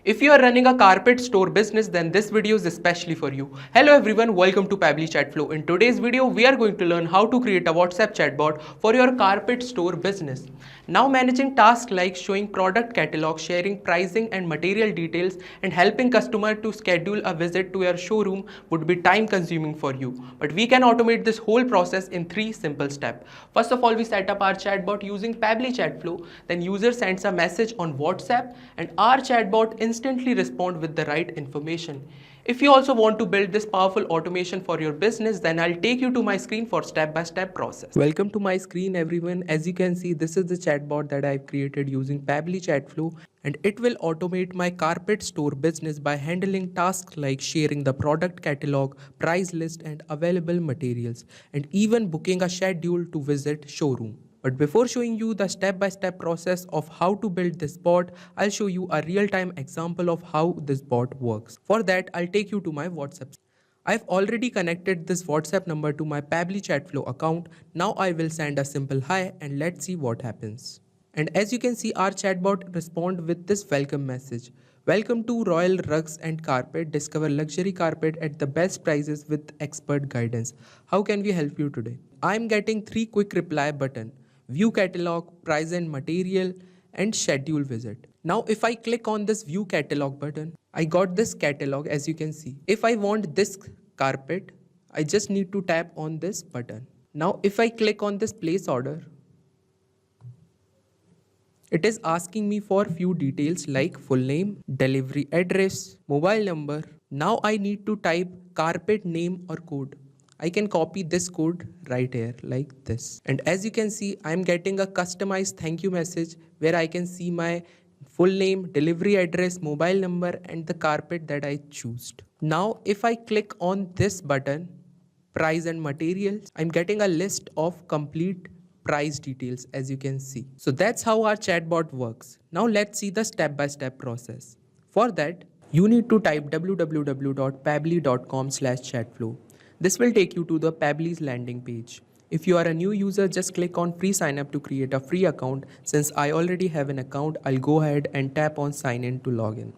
If you are running a carpet store business, then this video is especially for you. Hello everyone, welcome to Pabbly Chatflow. In today's video, we are going to learn how to create a WhatsApp chatbot for your carpet store business. Now managing tasks like showing product catalog, sharing pricing and material details, and helping customer to schedule a visit to your showroom would be time consuming for you. But we can automate this whole process in 3 simple steps. First of all, we set up our chatbot using Pabbly Chatflow. Then user sends a message on WhatsApp and our chatbot instantly respond with the right information. If you also want to build this powerful automation for your business, then I'll take you to my screen for step-by-step process. Welcome to my screen everyone. As you can see, this is the chatbot that I've created using Pabbly Chatflow, and it will automate my carpet store business by handling tasks like sharing the product catalog, price list and available materials, and even booking a schedule to visit showroom. But before showing you the step-by-step process of how to build this bot, I'll show you a real-time example of how this bot works. For that, I'll take you to my WhatsApp. I've already connected this WhatsApp number to my Pabbly Chatflow account. Now I will send a simple hi and let's see what happens. And as you can see, our chatbot respond with this welcome message. Welcome to Royal Rugs and Carpet. Discover luxury carpet at the best prices with expert guidance. How can we help you today? I'm getting 3 quick reply button. View catalog, price and material, and schedule visit. Now if I click on this view catalog button, I got this catalog as you can see. If I want this carpet, I just need to tap on this button. Now if I click on this place order, it is asking me for few details like full name, delivery address, mobile number. Now I need to type carpet name or code. I can copy this code right here like this. And as you can see, I'm getting a customized thank you message where I can see my full name, delivery address, mobile number and the carpet that I choose. Now if I click on this button, price and materials, I'm getting a list of complete price details as you can see. So that's how our chatbot works. Now let's see the step-by-step process. For that, you need to type www.pabbly.com/chatflow. This will take you to the Pabbly's landing page. If you are a new user, just click on free sign up to create a free account. Since I already have an account, I'll go ahead and tap on sign in to log in.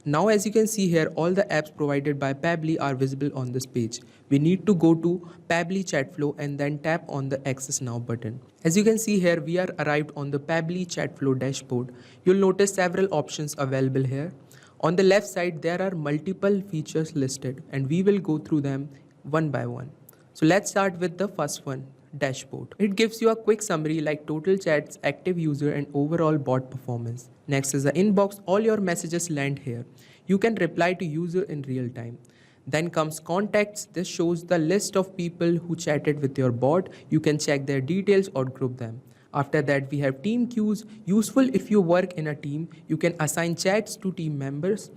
Now as you can see here, all the apps provided by Pabbly are visible on this page. We need to go to Pabbly Chatflow and then tap on the Access Now button. As you can see here, we are arrived on the Pabbly Chatflow dashboard. You'll notice several options available here. On the left side, there are multiple features listed and we will go through them one by one. So let's start with the first one, dashboard. It gives you a quick summary like total chats, active user and overall bot performance. Next is the inbox. All your messages land here. You can reply to user in real time. Then comes contacts. This shows the list of people who chatted with your bot. You can check their details or group them. After that, we have team queues, useful if you work in a team. You can assign chats to team members.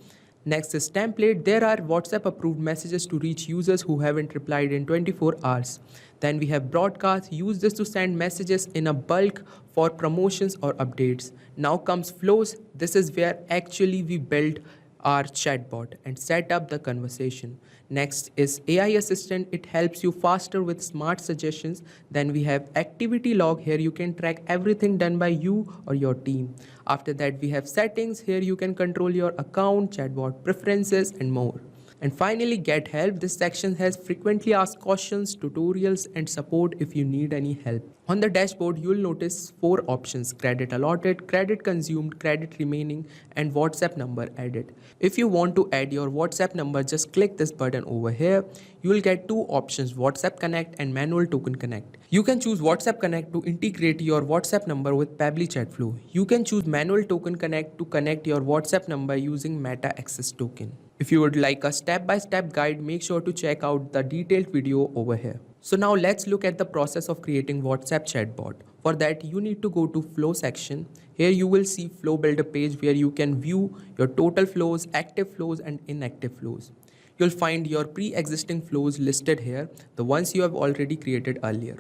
Next is template. There are WhatsApp approved messages to reach users who haven't replied in 24 hours. Then we have broadcast. Use this to send messages in a bulk for promotions or updates. Now comes flows. This is where actually we build our chatbot and set up the conversation. Next is AI assistant. It helps you faster with smart suggestions. Then we have activity log. Here you can track everything done by you or your team. After that we have settings. Here you can control your account, chatbot preferences and more. And finally, get help. This section has frequently asked questions, tutorials and support if you need any help. On the dashboard, you will notice 4 options: credit allotted, credit consumed, credit remaining and WhatsApp number added. If you want to add your WhatsApp number, just click this button over here. You will get 2 options, WhatsApp Connect and Manual Token Connect. You can choose WhatsApp Connect to integrate your WhatsApp number with Pabbly Chatflow. You can choose Manual Token Connect to connect your WhatsApp number using Meta Access Token. If you would like a step-by-step guide, make sure to check out the detailed video over here. So now let's look at the process of creating WhatsApp chatbot. For that, you need to go to flow section. Here you will see flow builder page where you can view your total flows, active flows and inactive flows. You'll find your pre-existing flows listed here, the ones you have already created earlier.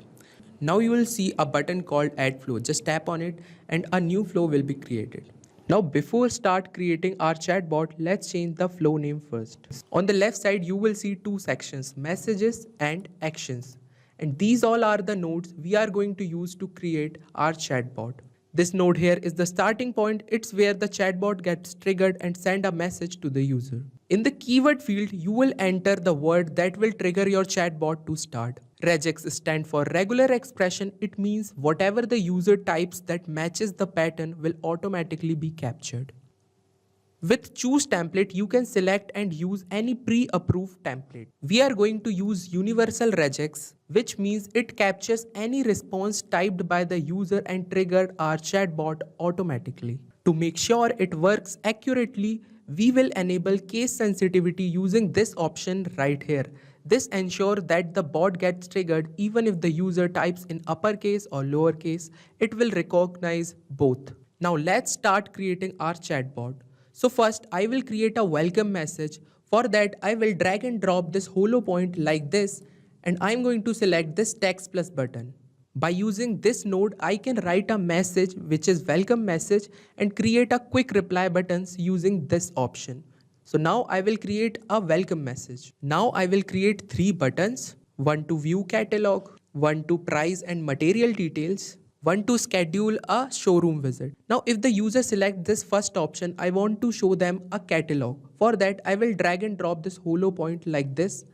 Now you will see a button called add flow. Just tap on it and a new flow will be created. Now before start creating our chatbot, let's change the flow name first. On the left side, you will see 2 sections, messages and actions. And these all are the nodes we are going to use to create our chatbot. This node here is the starting point. It's where the chatbot gets triggered and send a message to the user. In the keyword field, you will enter the word that will trigger your chatbot to start. Regex stands for regular expression. It means whatever the user types that matches the pattern will automatically be captured. With choose template, you can select and use any pre-approved template. We are going to use universal regex, which means it captures any response typed by the user and triggered our chatbot automatically. To make sure it works accurately, we will enable case sensitivity using this option right here. This ensures that the bot gets triggered even if the user types in uppercase or lowercase, it will recognize both. Now let's start creating our chatbot. So first I will create a welcome message. For that I will drag and drop this hollow point like this, and I'm going to select this text plus button. By using this node, I can write a message which is welcome message and create a quick reply buttons using this option. So now I will create a welcome message. Now I will create 3 buttons, one to view catalog, one to price and material details, one to schedule a showroom visit. Now if the user select this first option, I want to show them a catalog. For that I will drag and drop this hollow point like this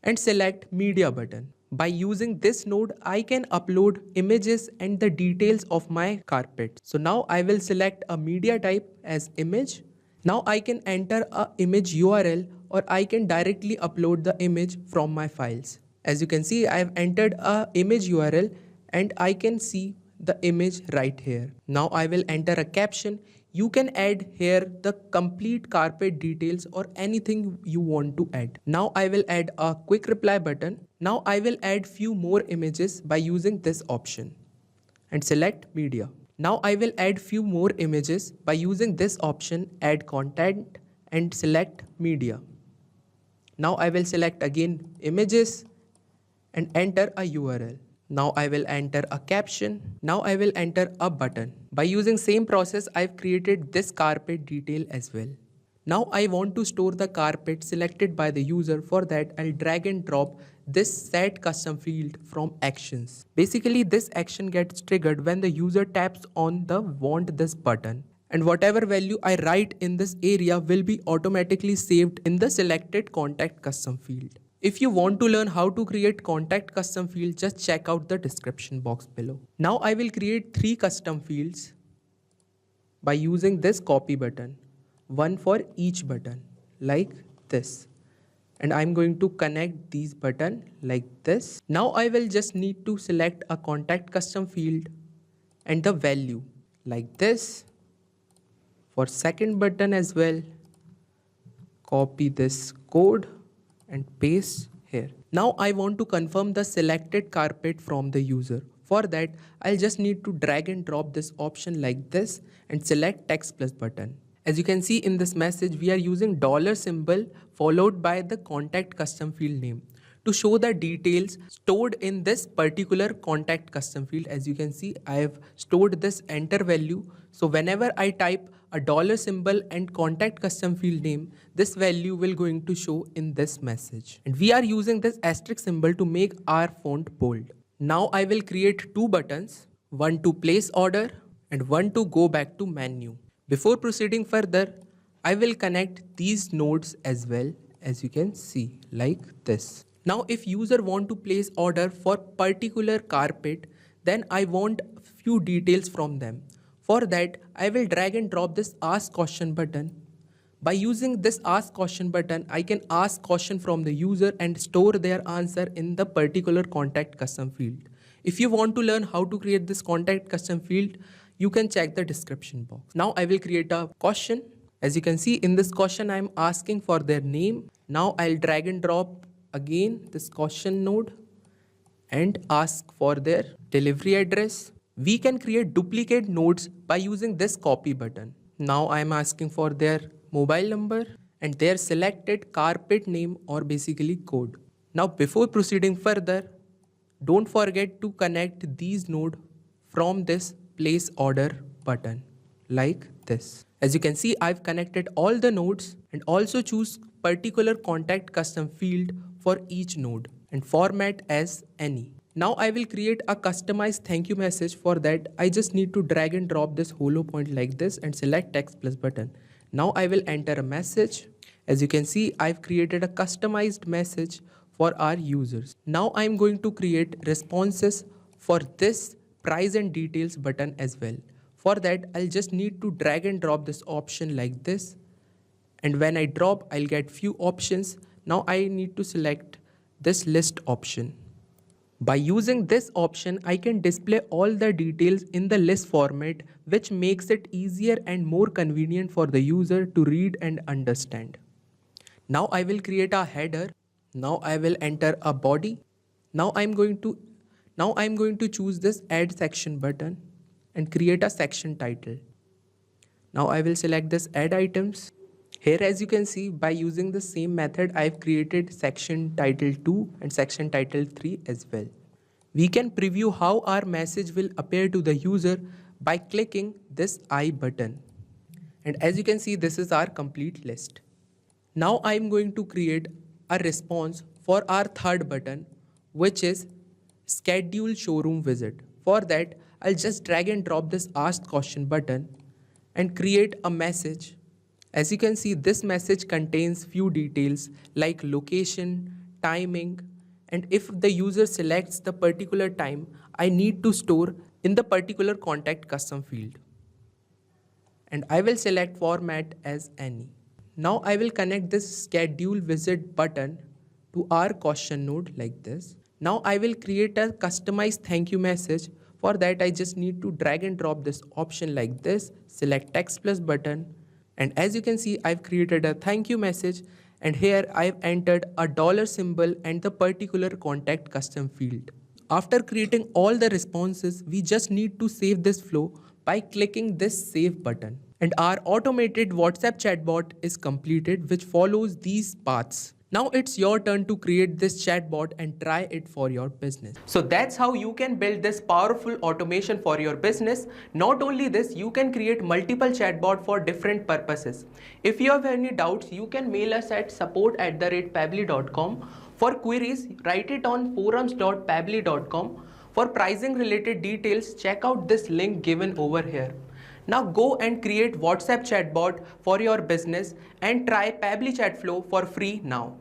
and select media button. By using this node, I can upload images and the details of my carpet. So now I will select a media type as image. Now I can enter a image URL, or I can directly upload the image from my files. As you can see, I have entered a image URL and I can see the image right here. Now I will enter a caption. You can add here the complete carpet details or anything you want to add. Now I will add a quick reply button. Now I will add few more images by using this option and select media. Now I will add few more images by using this option, add content, and select media. Now I will select again images and enter a URL. Now I will enter a caption. Now I will enter a button. By using same process, I've created this carpet detail as well. Now I want to store the carpet selected by the user. For that, I'll drag and drop this set custom field from actions. Basically, this action gets triggered when the user taps on the want this button. And whatever value I write in this area will be automatically saved in the selected contact custom field. If you want to learn how to create contact custom field, just check out the description box below. Now I will create 3 custom fields by using this copy button, one for each button like this. And I'm going to connect these buttons like this. Now I will just need to select a contact custom field and the value like this. For second button as well, copy this code and paste here. Now I want to confirm the selected carpet from the user. For that, I'll just need to drag and drop this option like this and select text plus button. As you can see in this message, we are using dollar symbol followed by the contact custom field name to show the details stored in this particular contact custom field. As you can see, I have stored this enter value. So whenever I type a dollar symbol and contact custom field name, this value will going to show in this message. And we are using this asterisk symbol to make our font bold. Now I will create 2 buttons, one to place order and one to go back to menu. Before proceeding further, I will connect these nodes as well, as you can see like this. Now if user want to place order for particular carpet, then I want few details from them. For that, I will drag and drop this ask question button. By using this ask question button, I can ask question from the user and store their answer in the particular contact custom field. If you want to learn how to create this contact custom field, you can check the description box. Now I will create a question. As you can see in this question, I am asking for their name. Now I'll drag and drop again this question node and ask for their delivery address. We can create duplicate nodes by using this copy button. Now I am asking for their mobile number and their selected carpet name or basically code. Now before proceeding further, don't forget to connect these nodes from this place order button like this. As you can see, I've connected all the nodes and also choose particular contact custom field for each node and format as any. Now I will create a customized thank you message. For that, I just need to drag and drop this hollow point like this and select text plus button. Now I will enter a message. As you can see, I've created a customized message for our users. Now I'm going to create responses for this price and details button as well. For that, I'll just need to drag and drop this option like this. And when I drop, I'll get few options. Now I need to select this list option. By using this option, I can display all the details in the list format, which makes it easier and more convenient for the user to read and understand. Now I will create a header. Now I will enter a body. Now I'm going to choose this add section button and create a section title. Now I will select this add items. Here, as you can see, by using the same method, I've created section title 2 and section title 3 as well. We can preview how our message will appear to the user by clicking this I button. And as you can see, this is our complete list. Now I'm going to create a response for our third button, which is schedule showroom visit. For that, I'll just drag and drop this ask question button and create a message. As you can see, this message contains few details like location, timing, and if the user selects the particular time, I need to store in the particular contact custom field. And I will select format as any. Now I will connect this schedule visit button to our question node like this. Now I will create a customized thank you message. For that, I just need to drag and drop this option like this, select text plus button. And as you can see, I've created a thank you message, and here I've entered a dollar symbol and the particular contact custom field. After creating all the responses, we just need to save this flow by clicking this save button. And our automated WhatsApp chatbot is completed, which follows these paths. Now it's your turn to create this chatbot and try it for your business. So that's how you can build this powerful automation for your business. Not only this, you can create multiple chatbots for different purposes. If you have any doubts, you can mail us at support@pabbly.com. For queries, write it on forums.pabbly.com. For pricing related details, check out this link given over here. Now go and create WhatsApp chatbot for your business and try Pabbly Chat Flow for free now.